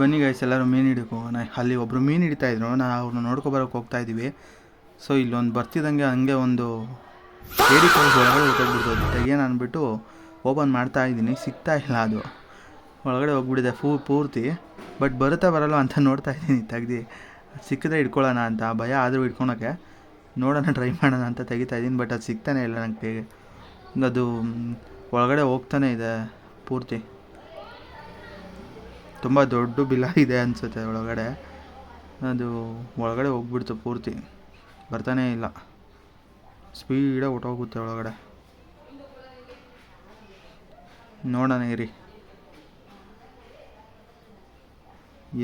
ಬನ್ನಿ ಗೈಸ್ ಎಲ್ಲರೂ ಮೀನು ಹಿಡಿಯೋಕೆ ಹೋಗೋಣ. ಅಲ್ಲಿ ಒಬ್ಬರು ಮೀನು ಹಿಡಿತಾಯಿದ್ರು, ನಾವು ಅವ್ರನ್ನ ನೋಡ್ಕೊಬರೋಕೆ ಹೋಗ್ತಾಯಿದ್ದೀವಿ. ಸೊ ಇಲ್ಲೊಂದು ಬರ್ತಿದ್ದಂಗೆ ಹಂಗೆ ಒಂದು ಏಡಿ ಕೈಗೆ ಒಳಗಡೆ ಹೊಟ್ಟೋಗ್ಬಿಡ್ತು. ತೆಗಿಯೋಣ ಅಂದ್ಬಿಟ್ಟು ಓಪನ್ ಮಾಡ್ತಾಯಿದ್ದೀನಿ, ಸಿಗ್ತಾ ಇಲ್ಲ ಅದು, ಒಳಗಡೆ ಹೋಗ್ಬಿಟ್ಟಿದೆ ಪೂರ್ತಿ. ಬಟ್ ಬರುತ್ತಾ ಬರಲ್ಲ ಅಂತ ನೋಡ್ತಾ ಇದ್ದೀನಿ ತೆಗ್ದು. ಸಿಕ್ಕಿದ್ರೆ ಇಟ್ಕೊಳ್ಳೋಣ ಅಂತ ಭಯ ಆದರೂ ಇಟ್ಕೊಳಕ್ಕೆ ನೋಡೋಣ, ಟ್ರೈ ಮಾಡೋಣ ಅಂತ ತೆಗಿತಾ ಇದ್ದೀನಿ. ಬಟ್ ಅದು ಸಿಗ್ತಾನೆ ಇಲ್ಲ ನನಗೆ. ಅದು ಒಳಗಡೆ ಹೋಗ್ತಾನೆ ಇದೆ ಪೂರ್ತಿ. ತುಂಬ ದೊಡ್ಡ ಬಿಲ ಇದೆ ಅನಿಸುತ್ತೆ ಒಳಗಡೆ. ಅದು ಒಳಗಡೆ ಹೋಗ್ಬಿಡ್ತು ಪೂರ್ತಿ, ಬರ್ತಾನೇ ಇಲ್ಲ, ಸ್ಪೀಡಾಗಿ ಹೊಟ್ಟೋಗುತ್ತೆ ಒಳಗಡೆ. ನೋಡೋಣ ಇರಿ,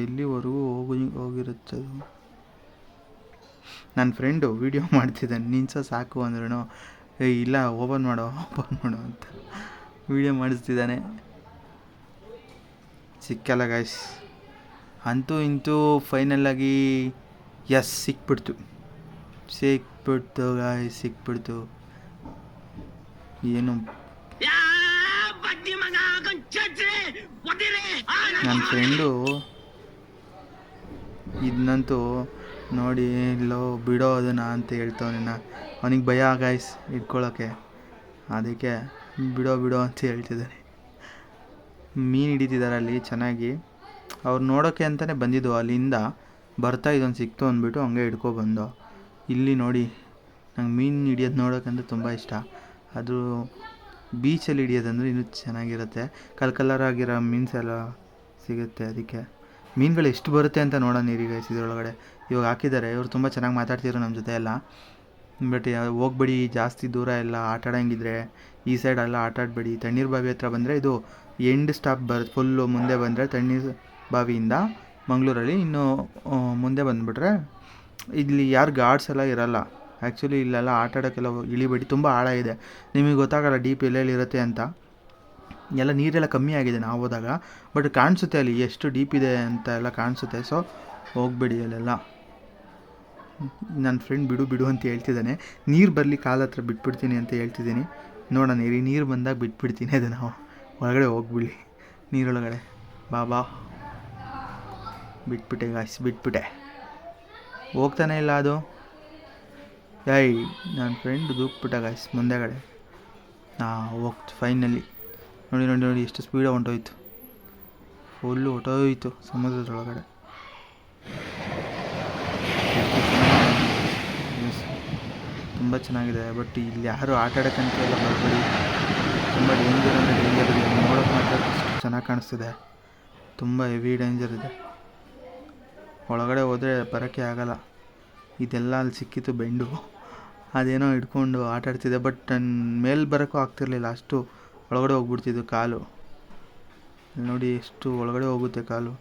ಎಲ್ಲಿವರೆಗೂ ಹೋಗಿರುತ್ತೆ ಅದು. ನನ್ನ ಫ್ರೆಂಡು ವೀಡಿಯೋ ಮಾಡ್ತಿದ್ದಾನೆ, ನಿನ್ಸ ಸಾಕು ಅಂದ್ರೂ ಇಲ್ಲ ಓಪನ್ ಮಾಡೋ ಅಂತ ವೀಡಿಯೋ ಮಾಡಿಸ್ತಿದ್ದಾನೆ. ಸಿಕ್ಕಲ್ಲ ಗಾಯ್ಸ್, ಅಂತೂ ಇಂತೂ ಫೈನಲ್ಲಾಗಿ ಎಸ್ ಸಿಕ್ಬಿಡ್ತು ಗಾಯ್ಸ್, ಸಿಕ್ಬಿಡ್ತು. ಏನು ನನ್ನ ಫ್ರೆಂಡು ಇದನ್ನಂತೂ ನೋಡಿ ಇಲ್ಲೋ ಬಿಡೋ ಅದನ್ನು ಅಂತ ಹೇಳ್ತವನ. ಅವನಿಗೆ ಭಯ ಗಾಯ್ಸ್ ಇಟ್ಕೊಳ್ಳೋಕ್ಕೆ, ಅದಕ್ಕೆ ಬಿಡೋ ಅಂತ ಹೇಳ್ತಿದ್ದಾನೆ. ಮೀನು ಹಿಡಿತಿದ್ದಾರೆ ಅಲ್ಲಿ ಚೆನ್ನಾಗಿ. ಅವ್ರು ನೋಡೋಕ್ಕೆ ಅಂತಲೇ ಬಂದಿದ್ದು, ಅಲ್ಲಿಂದ ಬರ್ತಾ ಇದೊಂದು ಸಿಕ್ತು ಅಂದ್ಬಿಟ್ಟು ಹಂಗೆ ಹಿಡ್ಕೊಬಂದು. ಇಲ್ಲಿ ನೋಡಿ, ನಂಗೆ ಮೀನು ಹಿಡಿಯೋದು ನೋಡೋಕ್ಕಂತೂ ತುಂಬ ಇಷ್ಟ. ಅದು ಬೀಚಲ್ಲಿ ಹಿಡಿಯೋದಂದ್ರೆ ಇನ್ನೂ ಚೆನ್ನಾಗಿರುತ್ತೆ. ಕಲರಾಗಿರೋ ಮೀನ್ಸ್ ಎಲ್ಲ ಸಿಗುತ್ತೆ. ಅದಕ್ಕೆ ಮೀನುಗಳು ಎಷ್ಟು ಬರುತ್ತೆ ಅಂತ ನೋಡೋಣ ನೀರಿಗೆ ಇದರೊಳಗಡೆ. ಇವಾಗ ಹಾಕಿದ್ದಾರೆ, ಇವರು ತುಂಬ ಚೆನ್ನಾಗಿ ಮಾತಾಡ್ತಿದ್ರು ನಮ್ಮ ಜೊತೆ ಎಲ್ಲ. ಬಟ್ ಹೋಗ್ಬೇಡಿ ಜಾಸ್ತಿ ದೂರ ಎಲ್ಲ ಆಟ ಆಡೋಂಗಿದ್ರೆ ಈ ಸೈಡ್ ಎಲ್ಲ ಆಟ ಆಡಬೇಡಿ. ತಣ್ಣೀರು ಬಾವಿ ಹತ್ರ ಬಂದರೆ ಇದು ಎಂಡ್ ಸ್ಟಾಪ್ ಬರುತ್ತೆ. ಫುಲ್ಲು ಮುಂದೆ ಬಂದರೆ ತಣ್ಣೀರು ಬಾವಿಯಿಂದ ಮಂಗಳೂರಲ್ಲಿ, ಇನ್ನು ಮುಂದೆ ಬಂದುಬಿಟ್ರೆ ಇಲ್ಲಿ ಯಾರು ಗಾರ್ಡ್ಸ್ ಎಲ್ಲ ಇರೋಲ್ಲ. ಆ್ಯಕ್ಚುಲಿ ಇಲ್ಲೆಲ್ಲ ಆಟ ಆಡೋಕ್ಕೆಲ್ಲ ಇಳಿಬೇಡಿ, ತುಂಬ ಆಳ ಇದೆ, ನಿಮಗೆ ಗೊತ್ತಾಗಲ್ಲ ಡೀಪ್ ಎಲ್ಲೆಲ್ಲಿರುತ್ತೆ ಅಂತ. ಎಲ್ಲ ನೀರೆಲ್ಲ ಕಮ್ಮಿ ಆಗಿದೆ ನಾವು ಹೋದಾಗ, ಬಟ್ ಕಾಣಿಸುತ್ತೆ ಅಲ್ಲಿ ಎಷ್ಟು ಡೀಪ್ ಇದೆ ಅಂತ ಎಲ್ಲ ಕಾಣಿಸುತ್ತೆ. ಸೊ ಹೋಗ್ಬೇಡಿ ಅಲ್ಲೆಲ್ಲ. ನನ್ನ ಫ್ರೆಂಡ್ ಬಿಡು ಅಂತ ಹೇಳ್ತಿದ್ದಾನೆ. ನೀರು ಬರಲಿ ಕಾಲ ಹತ್ರ ಬಿಟ್ಬಿಡ್ತೀನಿ ಅಂತ ಹೇಳ್ತಿದ್ದೀನಿ. ನೋಡೋಣ ನೀರು ಬಂದಾಗ ಬಿಟ್ಬಿಡ್ತೀನಿ ಅದು. ನಾವು ಒಳಗಡೆ ಹೋಗ್ಬಿಡಿ ನೀರೊಳಗಡೆ. ಬಾ ಬಿಟ್ಬಿಟ್ಟೆ ಗಾಯ್ಸ್, ಬಿಟ್ಬಿಟ್ಟೆ. ಹೋಗ್ತಾನೆ ಇಲ್ಲ ಅದು. ನನ್ನ ಫ್ರೆಂಡ್ ದೂಕ್ಬಿಟ್ಟ ಗಾಯ್ಸ್ ಮುಂದೆಗಡೆ. ಹೋಗ್ತು ಫೈನಲಿ. ನೋಡಿ ಎಷ್ಟು ಸ್ಪೀಡಾಗಿ ಹೊಂಟೋಯ್ತು, ಫುಲ್ಲು ಹೊಟ್ಟೋಯ್ತು ಸಮುದ್ರದೊಳಗಡೆ. ತುಂಬ ಚೆನ್ನಾಗಿದೆ. ಬಟ್ ಇಲ್ಲಿ ಯಾರು ಆಟ ಆಡೋಕ್ಕಂತ ಎಲ್ಲ ಬರಬೇಡಿ, ತುಂಬ ಡೇಂಜರ್ ಇದೆ. ನೋಡೋಕೆ ಮಾತ್ರ ಅಷ್ಟು ಚೆನ್ನಾಗಿ ಕಾಣಿಸ್ತಿದೆ, ತುಂಬ ಹೆವಿ ಡೇಂಜರ್ ಇದೆ. ಒಳಗಡೆ ಹೋದರೆ ಬರೋಕ್ಕೆ ಆಗಲ್ಲ. ಇದೆಲ್ಲ ಅಲ್ಲಿ ಸಿಕ್ಕಿತ್ತು ಬೆಂಡು, ಅದೇನೋ ಹಿಡ್ಕೊಂಡು ಆಟ ಆಡ್ತಿದ್ದೆ. ಬಟ್ ನನ್ನ ಮೇಲೆ ಬರೋಕ್ಕೂ ಆಗ್ತಿರ್ಲಿಲ್ಲ, ಅಷ್ಟು ಒಳಗಡೆ ಹೋಗ್ಬಿಡ್ತಿದ್ದು ಕಾಲು. ನೋಡಿ ಎಷ್ಟು ಒಳಗಡೆ ಹೋಗುತ್ತೆ ಕಾಲು.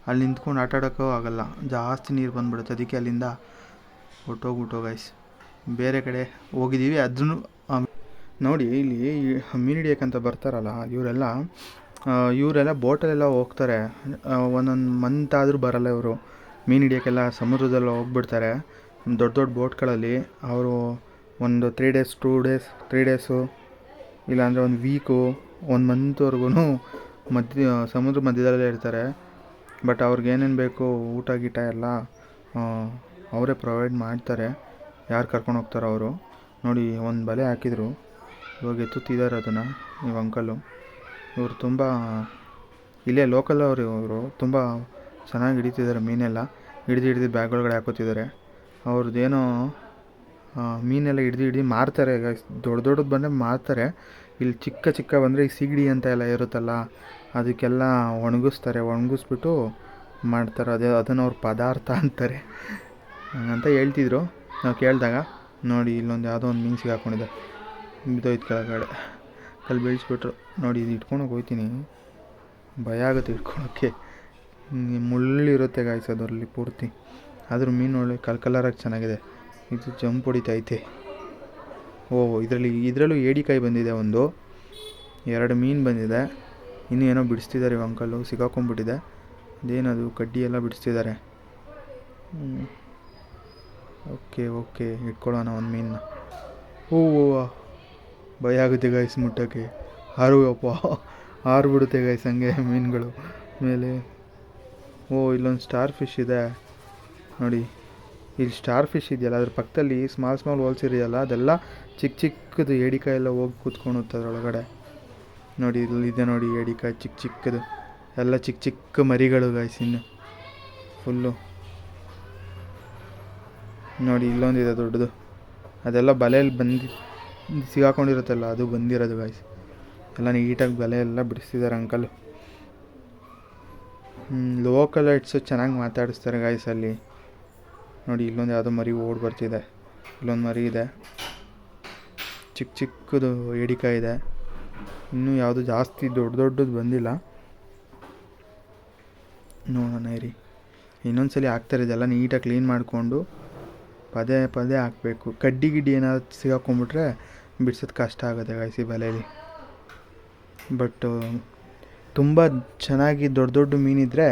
ಅಲ್ಲಿ ನಿಂತ್ಕೊಂಡು ಆಟ ಆಡೋಕ್ಕೂ ಆಗಲ್ಲ, ಜಾಸ್ತಿ ನೀರು ಬಂದ್ಬಿಡುತ್ತೆ. ಅದಕ್ಕೆ ಅಲ್ಲಿಂದ ಹೊಟ್ಟೋಗ್ಬಿಟ್ಟು ಗೈಸ್ ಬೇರೆ ಕಡೆ ಹೋಗಿದ್ದೀವಿ. ಅದನ್ನು ನೋಡಿ, ಇಲ್ಲಿ ಮೀನು ಹಿಡಿಯೋಕ್ಕಂತ ಬರ್ತಾರಲ್ಲ ಇವರೆಲ್ಲ ಬೋಟಲ್ಲೆಲ್ಲ ಹೋಗ್ತಾರೆ. ಒಂದೊಂದು ಮಂತ್ ಆದರೂ ಬರಲ್ಲ ಇವರು ಮೀನು ಹಿಡಿಯೋಕ್ಕೆಲ್ಲ. ಸಮುದ್ರದಲ್ಲ ಹೋಗ್ಬಿಡ್ತಾರೆ ದೊಡ್ಡ ಬೋಟ್ಗಳಲ್ಲಿ. ಅವರು ಒಂದು 3 ಡೇಸ್ 3 ಡೇಸು ಇಲ್ಲಾಂದರೆ 1 ವೀಕು 1 ಮಂತ್ವರೆಗೂ ಸಮುದ್ರ ಮಧ್ಯದಲ್ಲೇ ಇರ್ತಾರೆ. ಬಟ್ ಅವ್ರಿಗೇನೇನು ಬೇಕು ಊಟ ಗೀಟ ಎಲ್ಲ ಅವರೇ ಪ್ರೊವೈಡ್ ಮಾಡ್ತಾರೆ, ಯಾರು ಕರ್ಕೊಂಡು ಹೋಗ್ತಾರೋ ಅವರು. ನೋಡಿ ಒಂದು ಬಲೆ ಹಾಕಿದರು, ಇವಾಗ ಎತ್ತುತ್ತಿದ್ದಾರೆ ಅದನ್ನು ನೀವು ಅಂಕಲು. ಇವರು ತುಂಬ ಇಲ್ಲೇ ಲೋಕಲ್ ಅವರು ತುಂಬ ಚೆನ್ನಾಗಿ ಹಿಡಿತಿದ್ದಾರೆ ಮೀನೆಲ್ಲ. ಹಿಡಿದು ಬ್ಯಾಗ್ ಒಳಗಡೆ ಹಾಕೋತಿದ್ದಾರೆ. ಅವ್ರದ್ದೇನೋ ಮೀನೆಲ್ಲ ಹಿಡ್ದು ಮಾರ್ತಾರೆ. ದೊಡ್ಡದು ಬಂದರೆ ಮಾರ್ತಾರೆ. ಇಲ್ಲಿ ಚಿಕ್ಕ ಬಂದರೆ ಈ ಸಿಗಡಿ ಅಂತ ಎಲ್ಲ ಇರುತ್ತಲ್ಲ, ಅದಕ್ಕೆಲ್ಲ ಒಣಗಿಸ್ಬಿಟ್ಟು ಮಾಡ್ತಾರೆ. ಅದನ್ನು ಅವ್ರ ಪದಾರ್ಥ ಅಂತಾರೆ ಹಂಗಂತ ಹೇಳ್ತಿದ್ರು ನಾವು ಕೇಳಿದಾಗ. ನೋಡಿ ಇಲ್ಲೊಂದು ಯಾವುದೋ ಒಂದು ಮೀನು ಸಿಗಾಕೊಂಡಿದೆ, ಬಿದ್ದೋಯ್ತು ಕೆಳಗಡೆ, ಕಲ್ಲು ಬೀಳಿಸ್ಬಿಟ್ರು. ನೋಡಿ ಇದು ಇಟ್ಕೊಳಕ್ಕೆ ಹೋಗ್ತೀನಿ, ಭಯ ಆಗುತ್ತೆ ಇಟ್ಕೊಳಕ್ಕೆ. ಮುಳ್ಳಿರುತ್ತೆ ಗಾಯ್ಸ್ ಅದರಲ್ಲಿ ಪೂರ್ತಿ. ಆದರೂ ಮೀನು ಒಳ್ಳೆ ಕಲರಾಗಿ ಚೆನ್ನಾಗಿದೆ. ಇದು ಜಂಪ್ ಹೊಡಿತೈತೆ. ಇದರಲ್ಲೂ ಏಡಿಕಾಯಿ ಬಂದಿದೆ, 2 ಮೀನು ಬಂದಿದೆ. ಇನ್ನೂ ಏನೋ ಬಿಡಿಸ್ತಿದ್ದಾರೆ ಇವ ಅಂಕಲು, ಸಿಗಾಕೊಂಡ್ಬಿಟ್ಟಿದೆ. ಅದೇನದು ಕಡ್ಡಿ ಎಲ್ಲ ಬಿಡಿಸ್ತಿದ್ದಾರೆ. ಓಕೆ ಇಟ್ಕೊಳ್ಳೋಣ ಒಂದು ಮೀನನ್ನ. ಭಯ ಆಗುತ್ತೆ ಗಾಯ್ಸ್ ಮುಟ್ಟೋಕ್ಕೆ. ಹಾರುಬಿಡುತ್ತೆ ಗಾಯ್ಸ್ ಹಂಗೆ ಮೀನುಗಳು ಮೇಲೆ. ಓ ಇಲ್ಲೊಂದು ಸ್ಟಾರ್ ಫಿಶ್ ಇದೆ ನೋಡಿ. ಇಲ್ಲಿ ಸ್ಟಾರ್ ಫಿಶ್ ಇದೆಯಲ್ಲ ಅದ್ರ ಪಕ್ಕದಲ್ಲಿ ಸ್ಮಾಲ್ ಸ್ಮಾಲ್ ಹೋಲ್ಸ್ ಇದೆಯಲ್ಲ ಅದೆಲ್ಲ ಚಿಕ್ಕ ಚಿಕ್ಕದು ಏಡಿಕಾಯಿ ಎಲ್ಲ ಹೋಗಿ ಕೂತ್ಕೊಳುತ್ತೆ ಅದರೊಳಗಡೆ. ನೋಡಿ ಇಲ್ಲಿದೆ ನೋಡಿ ಏಡಿಕಾಯಿ ಚಿಕ್ಕ ಚಿಕ್ಕದು ಎಲ್ಲ ಚಿಕ್ಕ ಚಿಕ್ಕ ಮರಿಗಳು ಗಾಯ್ಸ್. ಇನ್ನು ಫುಲ್ಲು ನೋಡಿ ಇಲ್ಲೊಂದಿದೆ ದೊಡ್ಡದು, ಅದೆಲ್ಲ ಬಲೆಯಲ್ಲಿ ಬಂದು ಸಿಗಾಕೊಂಡಿರುತ್ತಲ್ಲ ಅದು ಬಂದಿರೋದು ಗಾಯ್ಸ್. ಎಲ್ಲ ನೀಟಾಗಿ ಬಲೆ ಎಲ್ಲ ಬಿಡಿಸ್ತಿದ್ದಾರೆ ಅಂಕಲು. ಲೋಕಲ್ ಐಟ್ಸು ಚೆನ್ನಾಗಿ ಮಾತಾಡಿಸ್ತಾರೆ ಗಾಯ್ಸ್ ಅಲ್ಲಿ. ನೋಡಿ ಇಲ್ಲೊಂದು ಯಾವುದೋ ಮರಿ ಓಡಿ ಬರ್ತಿದೆ, ಇಲ್ಲೊಂದು ಮರಿ ಇದೆ, ಚಿಕ್ಕ ಚಿಕ್ಕದು ಏಡಿಕಾಯಿ ಇದೆ. ಇನ್ನೂ ಯಾವುದು ಜಾಸ್ತಿ ದೊಡ್ಡದು ಬಂದಿಲ್ಲ, ನೋಡೋಣ ಇರಿ. ಇನ್ನೊಂದ್ಸಲಿ ಹಾಕ್ತಾರೆ, ಇದೆಲ್ಲ ನೀಟಾಗಿ ಕ್ಲೀನ್ ಮಾಡಿಕೊಂಡು ಪದೇ ಪದೇ ಹಾಕಬೇಕು. ಕಡ್ಡಿ ಗಿಡ್ಡಿ ಏನಾದ್ರು ಸಿಗಾಕೊಂಡ್ಬಿಟ್ರೆ ಬಿಡ್ಸೋದು ಕಷ್ಟ ಆಗುತ್ತೆ ಗಾಯ್ಸಿ ಬಲೆಯಲ್ಲಿ. ಬಟ್ ತುಂಬ ಚೆನ್ನಾಗಿ ದೊಡ್ಡ ಮೀನಿದ್ರೆ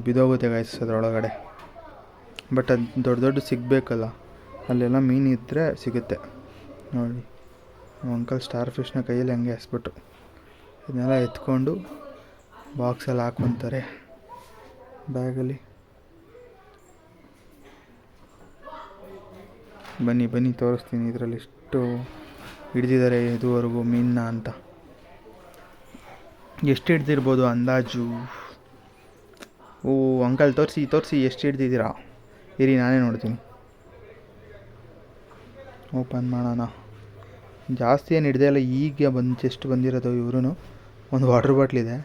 ಬಿದೋಗುತ್ತೆ ಗಾಯ್ಸ್ ಅದರೊಳಗಡೆ. ಬಟ್ ಅದು ದೊಡ್ಡ ಸಿಗಬೇಕಲ್ಲ, ಅಲ್ಲೆಲ್ಲ ಮೀನಿದ್ದರೆ ಸಿಗುತ್ತೆ. ನೋಡಿ ಅಂಕಲ್ ಸ್ಟಾರ್ ಫಿಶ್ನ ಕೈಯಲ್ಲಿ ಹಂಗೆ ಎಸ್ಬಿಟ್ಟು ಇದನ್ನೆಲ್ಲ ಎತ್ಕೊಂಡು ಬಾಕ್ಸಲ್ಲಿ ಹಾಕ್ಕೊತಾರೆ ಬ್ಯಾಗಲ್ಲಿ. ಬನ್ನಿ ತೋರಿಸ್ತೀನಿ ಇದರಲ್ಲಿ ಎಷ್ಟು ಹಿಡ್ದಿದ್ದಾರೆ ಇದುವರೆಗೂ ಮೀನನ್ನ ಅಂತ. ಎಷ್ಟು ಹಿಡ್ದಿರ್ಬೋದು ಅಂದಾಜು? ಓ ಅಂಕಲ್ ತೋರಿಸಿ ಎಷ್ಟು ಹಿಡ್ದಿದ್ದೀರಾ? ಇರಿ ನಾನೇ ನೋಡ್ತೀನಿ, ಓಪನ್ ಮಾಡೋಣ. ಜಾಸ್ತಿ ಏನು ಹಿಡ್ದೇ ಇಲ್ಲ, ಈಗ ಜಸ್ಟ್ ಬಂದಿರೋದು ಇವ್ರೂ. ಒಂದು ವಾಟರ್ ಬಾಟ್ಲಿದೆ,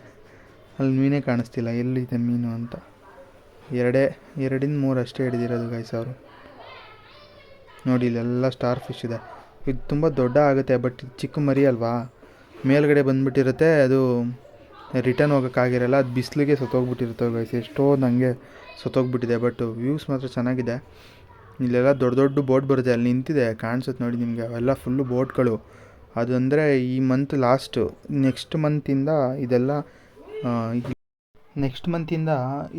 ಅಲ್ಲಿ ಮೀನೇ ಕಾಣಿಸ್ತಿಲ್ಲ ಎಲ್ಲಿದೆ ಮೀನು ಅಂತ. 2-3 ಅಷ್ಟೇ ಹಿಡ್ದಿರೋದು ಗೈಸ್ ಅವರು. ನೋಡಿ ಇಲ್ಲೆಲ್ಲ ಸ್ಟಾರ್ ಫಿಶ್ ಇದೆ. ಇದು ತುಂಬ ದೊಡ್ಡ ಆಗುತ್ತೆ, ಬಟ್ ಚಿಕ್ಕ ಮರಿ ಅಲ್ವಾ, ಮೇಲ್ಗಡೆ ಬಂದುಬಿಟ್ಟಿರುತ್ತೆ, ಅದು ರಿಟರ್ನ್ ಹೋಗೋಕ್ಕಾಗಿರಲ್ಲ, ಅದು ಬಿಸಿಲಿಗೆ ಸತ್ತೋಗ್ಬಿಟ್ಟಿರುತ್ತೆ ಗೈಸ್. ಎಷ್ಟೋ ನನಗೆ ಸತ್ತೋಗ್ಬಿಟ್ಟಿದೆ. ಬಟ್ ವ್ಯೂಸ್ ಮಾತ್ರ ಚೆನ್ನಾಗಿದೆ. ಇಲ್ಲೆಲ್ಲ ದೊಡ್ಡ ಬೋಟ್ ಬರುತ್ತೆ, ಅಲ್ಲಿ ನಿಂತಿದೆ ಕಾಣಿಸುತ್ತೆ ನೋಡಿ ನಿಮಗೆ, ಅವೆಲ್ಲ ಫುಲ್ಲು ಬೋಟ್ಗಳು. ಅದು ಅಂದರೆ ಈ ಮಂತ್ ಲಾಸ್ಟು, ನೆಕ್ಸ್ಟ್ ಮಂತಿಂದ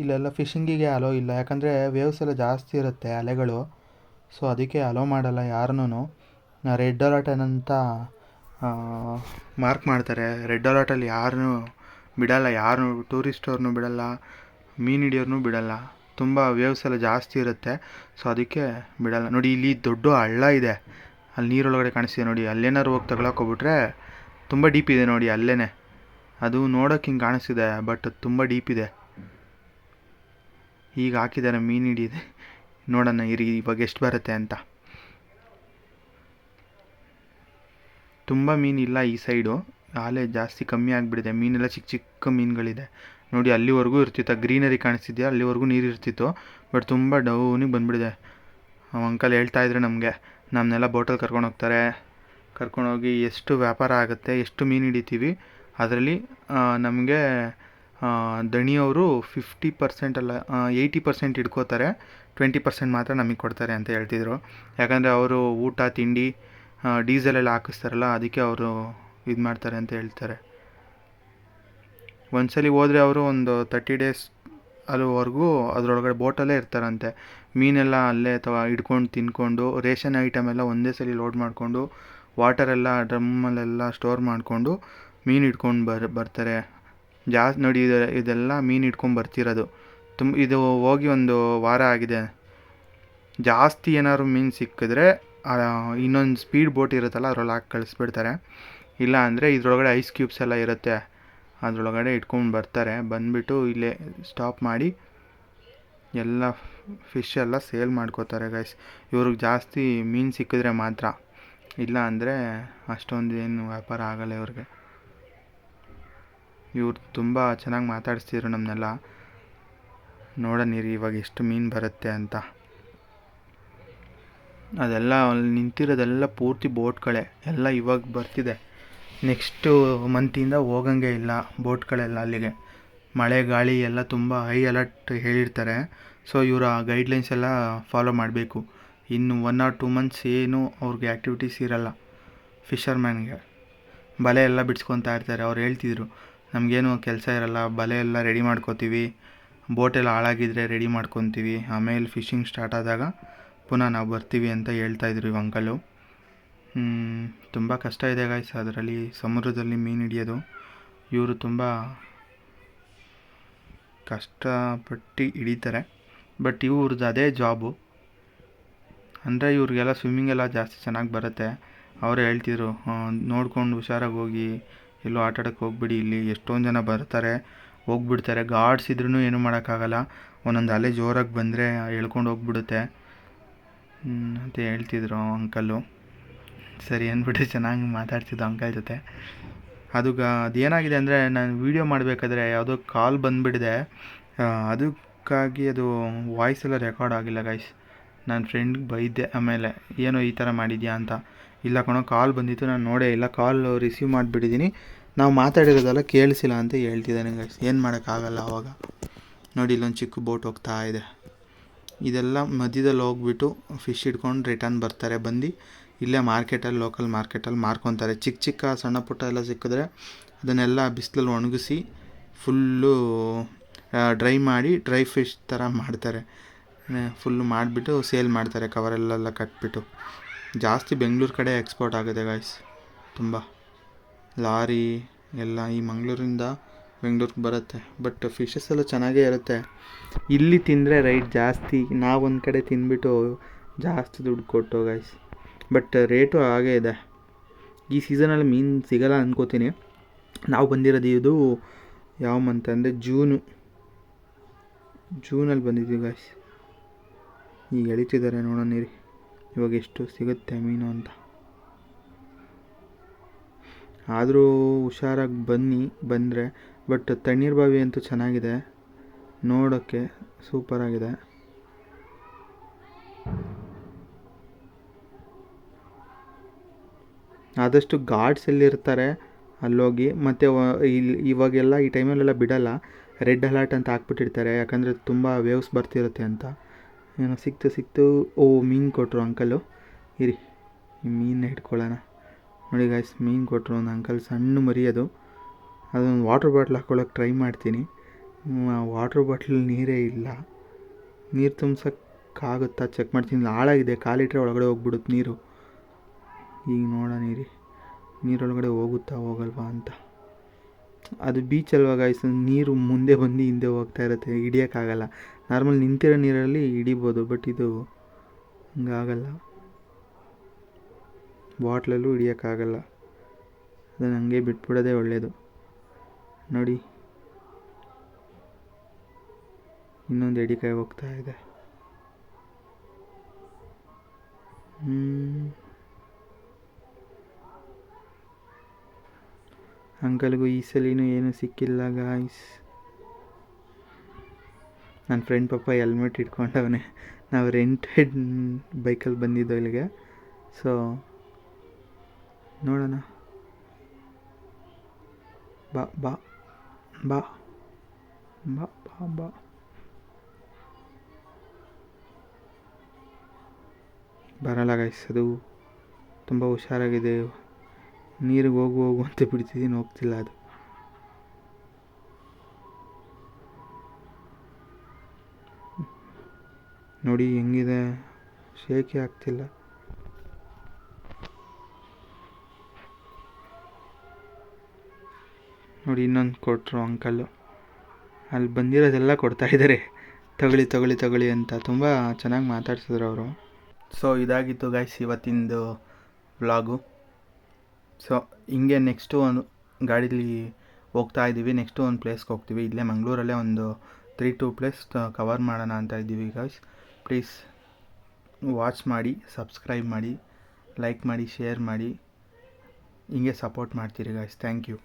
ಇಲ್ಲೆಲ್ಲ ಫಿಶಿಂಗಿಗೆ ಅಲೋ ಇಲ್ಲ, ಯಾಕಂದರೆ ವೇವ್ಸ್ ಎಲ್ಲ ಜಾಸ್ತಿ ಇರುತ್ತೆ ಅಲೆಗಳು. ಸೊ ಅದಕ್ಕೆ ಅಲೋ ಮಾಡಲ್ಲ ಯಾರನ್ನೂ. ರೆಡ್ ಅಲರ್ಟ್ ಅಂತ ಮಾರ್ಕ್ ಮಾಡ್ತಾರೆ. ರೆಡ್ ಅಲರ್ಟಲ್ಲಿ ಯಾರನ್ನೂ ಬಿಡಲ್ಲ, ಯಾರು ಟೂರಿಸ್ಟವ್ರನ್ನೂ ಬಿಡಲ್ಲ, ಮೀನು ಹಿಡಿಯೋರ್ನೂ ಬಿಡಲ್ಲ. ತುಂಬ ವೇವ್ಸ್ ಎಲ್ಲ ಜಾಸ್ತಿ ಇರುತ್ತೆ, ಸೊ ಅದಕ್ಕೆ ಬಿಡಲ್ಲ. ನೋಡಿ ಇಲ್ಲಿ ದೊಡ್ಡ ಹಳ್ಳ ಇದೆ, ಅಲ್ಲಿ ನೀರೊಳಗಡೆ ಕಾಣಿಸ್ತಿದೆ ನೋಡಿ. ಅಲ್ಲೇನಾದ್ರು ಹೋಗಿ ತಗೊಳಕ್ಕೋಗ್ಬಿಟ್ರೆ ತುಂಬ ಡೀಪ್ ಇದೆ ನೋಡಿ, ಅಲ್ಲೇ ಅದು ನೋಡೋಕೆ ಹಿಂಗೆ ಕಾಣಿಸ್ತಿದೆ, ಬಟ್ ತುಂಬ ಡೀಪ್ ಇದೆ. ಈಗ ಹಾಕಿದ್ದಾರೆ ಮೀನು ಹಿಡಿಯಿದೆ, ನೋಡೋಣ ಇವಾಗ ಎಷ್ಟು ಬರುತ್ತೆ ಅಂತ. ತುಂಬ ಮೀನಿಲ್ಲ ಈ ಸೈಡು, ಆಲೆ ಜಾಸ್ತಿ ಕಮ್ಮಿ ಆಗಿಬಿಟ್ಟಿದೆ. ಮೀನೆಲ್ಲ ಚಿಕ್ಕ ಮೀನುಗಳಿದೆ ನೋಡಿ. ಅಲ್ಲಿವರೆಗೂ ಇರ್ತಿತ್ತು, ಗ್ರೀನರಿ ಕಾಣಿಸ್ತಿದೆಯಾ, ಅಲ್ಲಿವರೆಗೂ ನೀರು ಇರ್ತಿತ್ತು. ಬಟ್ ತುಂಬ ಡೌನಿಗೆ ಬಂದುಬಿಟ್ಟಿದೆ. ಅಂಕಲ್ ಹೇಳ್ತಾಯಿದ್ರು ನಮಗೆ, ನಮ್ಮನ್ನೆಲ್ಲ ಬೋಟಲ್ಲಿ ಕರ್ಕೊಂಡೋಗಿ ಎಷ್ಟು ವ್ಯಾಪಾರ ಆಗುತ್ತೆ, ಎಷ್ಟು ಮೀನು ಹಿಡಿತೀವಿ, ಅದರಲ್ಲಿ ನಮಗೆ ದಣಿಯವರು 50% ಅಲ್ಲ 80% ಹಿಡ್ಕೋತಾರೆ, 20% ಮಾತ್ರ ನಮಗೆ ಕೊಡ್ತಾರೆ ಅಂತ ಹೇಳ್ತಿದ್ರು. ಯಾಕಂದರೆ ಅವರು ಊಟ ತಿಂಡಿ ಡೀಸೆಲೆಲ್ಲ ಹಾಕಿಸ್ತಾರಲ್ಲ, ಅದಕ್ಕೆ ಅವರು ಇದು ಮಾಡ್ತಾರೆ ಅಂತ ಹೇಳ್ತಾರೆ. ಒಂದ್ಸಲಿ ಹೋದರೆ ಅವರು ಒಂದು 30 days ಅಲ್ಲಿವರೆಗೂ ಅದರೊಳಗಡೆ ಬೋಟಲ್ಲೇ ಇರ್ತಾರಂತೆ. ಮೀನೆಲ್ಲ ಅಲ್ಲೇ ಹಿಡ್ಕೊಂಡು ತಿನ್ಕೊಂಡು, ರೇಷನ್ ಐಟಮ್ ಎಲ್ಲ ಒಂದೇ ಸಲ ಲೋಡ್ ಮಾಡಿಕೊಂಡು, ವಾಟರೆಲ್ಲ ಡ್ರಮ್ಮಲ್ಲೆಲ್ಲ ಸ್ಟೋರ್ ಮಾಡಿಕೊಂಡು ಮೀನು ಹಿಡ್ಕೊಂಡು ಬರ್ತಾರೆ. ಜಾಸ್ತಿ ನೋಡಿ ಇದೆಲ್ಲ ಮೀನು ಹಿಡ್ಕೊಂಡು ಬರ್ತಿರೋದು. ಇದು ಹೋಗಿ ಒಂದು ವಾರ ಆಗಿದೆ. ಜಾಸ್ತಿ ಏನಾದ್ರು ಮೀನು ಸಿಕ್ಕಿದ್ರೆ ಇನ್ನೊಂದು ಸ್ಪೀಡ್ ಬೋಟ್ ಇರುತ್ತಲ್ಲ ಅದರೊಳಗೆ ಹಾಕಿ ಕಳಿಸ್ಬಿಡ್ತಾರೆ. ಇಲ್ಲ ಅಂದರೆ ಇದ್ರೊಳಗಡೆ ಐಸ್ ಕ್ಯೂಬ್ಸ್ ಎಲ್ಲ ಇರುತ್ತೆ, ಅದರೊಳಗಡೆ ಇಟ್ಕೊಂಡು ಬರ್ತಾರೆ. ಬಂದುಬಿಟ್ಟು ಇಲ್ಲೇ ಸ್ಟಾಪ್ ಮಾಡಿ ಎಲ್ಲ ಫಿಶ್ ಎಲ್ಲ ಸೇಲ್ ಮಾಡ್ಕೋತಾರೆ ಗೈಸ್. ಇವ್ರಿಗೆ ಜಾಸ್ತಿ ಮೀನು ಸಿಕ್ಕಿದ್ರೆ ಮಾತ್ರ, ಇಲ್ಲ ಅಂದರೆ ಅಷ್ಟೊಂದು ಏನು ವ್ಯಾಪಾರ ಆಗಲ್ಲ ಇವ್ರಿಗೆ. ಇವ್ರು ತುಂಬ ಚೆನ್ನಾಗಿ ಮಾತಾಡಿಸ್ತಿದ್ರು ನಮ್ಮನ್ನೆಲ್ಲ. ನೋಡೋಣ ಇವಾಗ ಎಷ್ಟು ಮೀನು ಬರುತ್ತೆ ಅಂತ. ಅದೆಲ್ಲ ಅಲ್ಲಿ ನಿಂತಿರೋದೆಲ್ಲ ಪೂರ್ತಿ ಬೋಟ್ಗಳೇ, ಎಲ್ಲ ಇವಾಗ ಬರ್ತಿದೆ. ನೆಕ್ಸ್ಟು ಮಂತಿಂದ ಹೋಗಂಗೆ ಇಲ್ಲ ಬೋಟ್ಗಳೆಲ್ಲ ಅಲ್ಲಿಗೆ. ಮಳೆ ಗಾಳಿ ಎಲ್ಲ ತುಂಬ ಹೈ ಅಲರ್ಟ್ ಹೇಳಿರ್ತಾರೆ. ಸೊ ಇವರು ಆ ಗೈಡ್ಲೈನ್ಸ್ ಎಲ್ಲ ಫಾಲೋ ಮಾಡಬೇಕು. ಇನ್ನು 1 or 2 months ಏನು ಅವ್ರಿಗೆ ಆ್ಯಕ್ಟಿವಿಟೀಸ್ ಇರಲ್ಲ. ಫಿಷರ್ಮ್ಯಾನ್ಗೆ ಬಲೆ ಎಲ್ಲ ಬಿಡಿಸ್ಕೊತಾ ಇರ್ತಾರೆ. ಅವ್ರು ಹೇಳ್ತಿದ್ರು, ನಮಗೇನು ಕೆಲಸ ಇರಲ್ಲ, ಬಲೆ ಎಲ್ಲ ರೆಡಿ ಮಾಡ್ಕೋತೀವಿ, ಬೋಟೆಲ್ಲ ಹಾಳಾಗಿದ್ದರೆ ರೆಡಿ ಮಾಡ್ಕೊತೀವಿ, ಆಮೇಲೆ ಫಿಶಿಂಗ್ ಸ್ಟಾರ್ಟ್ ಆದಾಗ ಪುನಃ ನಾವು ಬರ್ತೀವಿ ಅಂತ ಹೇಳ್ತಾಯಿದ್ರು ಈ ಅಂಕಲು. ತುಂಬ ಕಷ್ಟ ಇದೆ ಗಾಯ್ಸ್ ಅದರಲ್ಲಿ, ಸಮುದ್ರದಲ್ಲಿ ಮೀನು ಹಿಡಿಯೋದು. ಇವರು ತುಂಬ ಕಷ್ಟಪಟ್ಟು ಹಿಡಿತಾರೆ. ಬಟ್ ಇವ್ರದ್ದು ಅದೇ ಜಾಬು. ಅಂದರೆ ಇವ್ರಿಗೆಲ್ಲ ಸ್ವಿಮ್ಮಿಂಗೆಲ್ಲ ಜಾಸ್ತಿ ಚೆನ್ನಾಗಿ ಬರುತ್ತೆ. ಅವರೇ ಹೇಳ್ತಿದ್ರು, ನೋಡ್ಕೊಂಡು ಹುಷಾರಾಗಿ ಹೋಗಿ, ಎಲ್ಲೂ ಆಟ ಆಡೋಕ್ಕೆ ಹೋಗ್ಬಿಡಿ, ಇಲ್ಲಿ ಎಷ್ಟೊಂದು ಜನ ಬರ್ತಾರೆ ಹೋಗ್ಬಿಡ್ತಾರೆ, ಗಾರ್ಡ್ಸ್ ಇದ್ರೂ ಏನೂ ಮಾಡೋಕ್ಕಾಗಲ್ಲ, ಒಂದೊಂದು ಅಲೆ ಜೋರಾಗಿ ಬಂದರೆ ಎಳ್ಕೊಂಡು ಹೋಗ್ಬಿಡುತ್ತೆ ಅಂತ ಹೇಳ್ತಿದ್ರು ಅಂಕಲ್ಲು. ಸರಿ ಅಂದ್ಬಿಟ್ಟು ಚೆನ್ನಾಗಿ ಮಾತಾಡ್ತಿದ್ದು ಅಂಕಲ್ ಜೊತೆ. ಅದೇನಾಗಿದೆ ಅಂದರೆ ನಾನು ವೀಡಿಯೋ ಮಾಡಬೇಕಾದ್ರೆ ಯಾವುದೋ ಕಾಲ್ ಬಂದುಬಿಟ್ಟಿದೆ, ಅದಕ್ಕಾಗಿ ಅದು ವಾಯ್ಸ್ ಎಲ್ಲ ರೆಕಾರ್ಡ್ ಆಗಿಲ್ಲ ಗೈಸ್. ನನ್ನ ಫ್ರೆಂಡ್ಗೆ ಬೈದೆ ಆಮೇಲೆ, ಏನೋ ಈ ಥರ ಮಾಡಿದ್ಯಾ ಅಂತ. ಇಲ್ಲ ಕಣೋ, ಕಾಲ್ ಬಂದಿತ್ತು, ನಾನು ನೋಡೇ ಇಲ್ಲ, ಕಾಲ್ ರಿಸೀವ್ ಮಾಡಿಬಿಟ್ಟಿದ್ದೀನಿ, ನಾವು ಮಾತಾಡಿರೋದೆಲ್ಲ ಕೇಳಿಸಿಲ್ಲ ಅಂತ ಹೇಳ್ತಿದ್ದಾನೆ ಗೈಸ್. ಏನು ಮಾಡೋಕ್ಕಾಗಲ್ಲ ಅವಾಗ. ನೋಡಿ, ಇಲ್ಲೊಂದು ಚಿಕ್ಕ ಬೋಟ್ ಹೋಗ್ತಾ ಇದೆ. ಇದೆಲ್ಲ ಮಧ್ಯದಲ್ಲಿ ಹೋಗ್ಬಿಟ್ಟು ಫಿಶ್ ಹಿಡ್ಕೊಂಡು ರಿಟರ್ನ್ ಬರ್ತಾರೆ. ಬಂದು ಇಲ್ಲೇ ಮಾರ್ಕೆಟಲ್ಲಿ, ಲೋಕಲ್ ಮಾರ್ಕೆಟಲ್ಲಿ ಮಾರ್ಕೊತಾರೆ. ಚಿಕ್ಕ ಸಣ್ಣ ಪುಟ್ಟ ಎಲ್ಲ ಸಿಕ್ಕಿದ್ರೆ ಅದನ್ನೆಲ್ಲ ಬಿಸಿಲಲ್ಲಿ ಒಣಗಿಸಿ ಫುಲ್ಲು ಡ್ರೈ ಮಾಡಿ ಡ್ರೈ ಫಿಶ್ ಥರ ಮಾಡ್ತಾರೆ. ಫುಲ್ಲು ಮಾಡಿಬಿಟ್ಟು ಸೇಲ್ ಮಾಡ್ತಾರೆ, ಕವರಲ್ಲೆಲ್ಲ ಕಟ್ಬಿಟ್ಟು. ಜಾಸ್ತಿ ಬೆಂಗಳೂರು ಕಡೆ ಎಕ್ಸ್ಪೋರ್ಟ್ ಆಗುತ್ತೆ ಗಾಯ್ಸ್. ತುಂಬ ಲಾರಿ ಎಲ್ಲ ಈ ಮಂಗಳೂರಿಂದ ಬೆಂಗಳೂರಿಗೆ ಬರುತ್ತೆ. ಬಟ್ ಫಿಶಸ್ ಎಲ್ಲ ಚೆನ್ನಾಗೇ ಇರುತ್ತೆ. ಇಲ್ಲಿ ತಿಂದರೆ ರೈಟ್ ಜಾಸ್ತಿ, ನಾವೊಂದು ಕಡೆ ತಿಂದ್ಬಿಟ್ಟು ಜಾಸ್ತಿ ದುಡ್ಡು ಕೊಟ್ಟು ಗೈಸ್. ಬಟ್ ರೇಟು ಹಾಗೇ ಇದೆ. ಈ ಸೀಸನಲ್ಲಿ ಮೀನು ಸಿಗೋಲ್ಲ ಅಂದ್ಕೋತೀನಿ. ನಾವು ಬಂದಿರೋದು ಇದು ಯಾವ ಮಂತ್ ಅಂದರೆ ಜೂನಲ್ಲಿ ಬಂದಿದ್ದೀವಿ ಗೈಸ್. ಈಗ ಎಳಿತಿದ್ದಾರೆ ನೋಡೋಣ ನೀರಿ, ಇವಾಗ ಎಷ್ಟು ಸಿಗುತ್ತೆ ಮೀನು ಅಂತ. ಆದರೂ ಹುಷಾರಾಗಿ ಬಂದರೆ. ಬಟ್ ತಣ್ಣೀರು ಬಾವಿ ಅಂತೂ ಚೆನ್ನಾಗಿದೆ, ನೋಡೋಕ್ಕೆ ಸೂಪರಾಗಿದೆ. ಆದಷ್ಟು ಗಾರ್ಡ್ಸ್ ಎಲ್ಲಿರ್ತಾರೆ ಅಲ್ಲೋಗಿ. ಮತ್ತು ಇವಾಗೆಲ್ಲ ಈ ಟೈಮಲ್ಲೆಲ್ಲ ಬಿಡಲ್ಲ, ರೆಡ್ ಅಲರ್ಟ್ ಅಂತ ಹಾಕ್ಬಿಟ್ಟಿರ್ತಾರೆ, ಯಾಕಂದರೆ ತುಂಬ ವೇವ್ಸ್ ಬರ್ತಿರುತ್ತೆ ಅಂತ. ಏನೋ ಸಿಕ್ತು. ಮೀನು ಕೊಟ್ಟರು ಅಂಕಲು. ಇರಿ, ಈ ಮೀನನ್ನ ಹಿಡ್ಕೊಳ್ಳೋಣ. ನೋಡಿ ಗಾಯ್ಸ್, ಮೀನು ಕೊಟ್ಟರು ಒಂದು ಅಂಕಲ್, ಸಣ್ಣ ಮರಿ ಅದು. ಅದೊಂದು ವಾಟ್ರ್ ಬಾಟ್ಲ್ ಹಾಕ್ಕೊಳ್ಳೋಕೆ ಟ್ರೈ ಮಾಡ್ತೀನಿ. ವಾಟ್ರ್ ಬಾಟ್ಲಲ್ಲಿ ನೀರೇ ಇಲ್ಲ. ನೀರು ತುಂಬ್ಸೋಕ್ಕಾಗುತ್ತಾ ಚೆಕ್ ಮಾಡ್ತೀನಿ. ಹಾಳಾಗಿದೆ, ಕಾಲಿಟ್ರೆ ಒಳಗಡೆ ಹೋಗ್ಬಿಡುತ್ತೆ ನೀರು. ಈಗ ನೋಡೋಣ ನೀರೊಳಗಡೆ ಹೋಗುತ್ತಾ ಹೋಗಲ್ವಾ ಅಂತ. ಅದು ಬೀಚ್ ಅಲ್ವಾ ಗಾಯ್ಸ್, ನೀರು ಮುಂದೆ ಬಂದು ಹಿಂದೆ ಹೋಗ್ತಾ ಇರುತ್ತೆ, ಹಿಡಿಯೋಕ್ಕಾಗಲ್ಲ. ನಾರ್ಮಲ್ ನಿಂತಿರೋ ನೀರಲ್ಲಿ ಹಿಡಿಬೋದು, ಬಟ್ ಇದು ಹಂಗಾಗಲ್ಲ. ಬಾಟ್ಲಲ್ಲೂ ಹಿಡಿಯೋಕ್ಕಾಗಲ್ಲ, ಅದನ್ನು ಹಂಗೆ ಬಿಟ್ಬಿಡೋದೇ ಒಳ್ಳೆಯದು. ನೋಡಿ, ಇನ್ನೊಂದು ಎಡಿಕಾಯಿ ಹೋಗ್ತಾ ಇದೆ. ಅಂಕಲ್ಗೂ ಈ ಸಲಿನೂ ಏನೂ ಸಿಕ್ಕಿಲ್ಲ ಗಾಯ್ಸ್. ನನ್ನ ಫ್ರೆಂಡ್ ಪಾಪ ಹೆಲ್ಮೆಟ್ ಇಟ್ಕೊಂಡವನೇ. ನಾವು ರೆಂಟೆಡ್ ಬೈಕಲ್ಲಿ ಬಂದಿದ್ದು ಇಲ್ಲಿಗೆ. ಸೊ ನೋಡೋಣ. ಬಾ ಬಾ ಬಾ ಬಾ ಬಾ ಬಾ ಬರಲ್ಲ ಗೈಸ್, ಅದು ತುಂಬ ಹುಷಾರಾಗಿದೆ. ನೀರಿಗೆ ಹೋಗು ಅಂತ ಬಿಡ್ತಿದ್ದೀನಿ, ಹೋಗ್ತಿಲ್ಲ ಅದು. ನೋಡಿ ಹೆಂಗಿದೆ, ಶೇಕೆ ಆಗ್ತಿಲ್ಲ. ನೋಡಿ, ಇನ್ನೊಂದು ಕೊಟ್ಟರು ಅಂಕಲ್ಲು. ಅಲ್ಲಿ ಬಂದಿರೋದೆಲ್ಲ ಕೊಡ್ತಾಯಿದ್ದಾರೆ, ತಗೊಳ್ಳಿ ಅಂತ. ತುಂಬ ಚೆನ್ನಾಗಿ ಮಾತಾಡ್ಸಿದ್ರು ಅವರು. ಸೊ ಇದಾಗಿತ್ತು ಗೈಸ್ ಇವತ್ತಿಂದು ವ್ಲಾಗು. ಸೊ ಹಿಂಗೆ ನೆಕ್ಸ್ಟು ಒಂದು ಗಾಡೀಲಿ ಹೋಗ್ತಾ ಇದ್ದೀವಿ. ನೆಕ್ಸ್ಟು ಒಂದು ಪ್ಲೇಸ್ಗೆ ಹೋಗ್ತೀವಿ. ಇಲ್ಲೇ ಮಂಗಳೂರಲ್ಲೇ ಒಂದು 3-2 ಪ್ಲೇಸ್ ಕವರ್ ಮಾಡೋಣ ಅಂತ ಇದ್ದೀವಿ ಗೈಸ್. ಪ್ಲೀಸ್ ವಾಚ್ ಮಾಡಿ, ಸಬ್ಸ್ಕ್ರೈಬ್ ಮಾಡಿ, ಲೈಕ್ ಮಾಡಿ, ಶೇರ್ ಮಾಡಿ, ಹಿಂಗೆ ಸಪೋರ್ಟ್ ಮಾಡ್ತೀರಿ ಗೈಸ್. Thank you.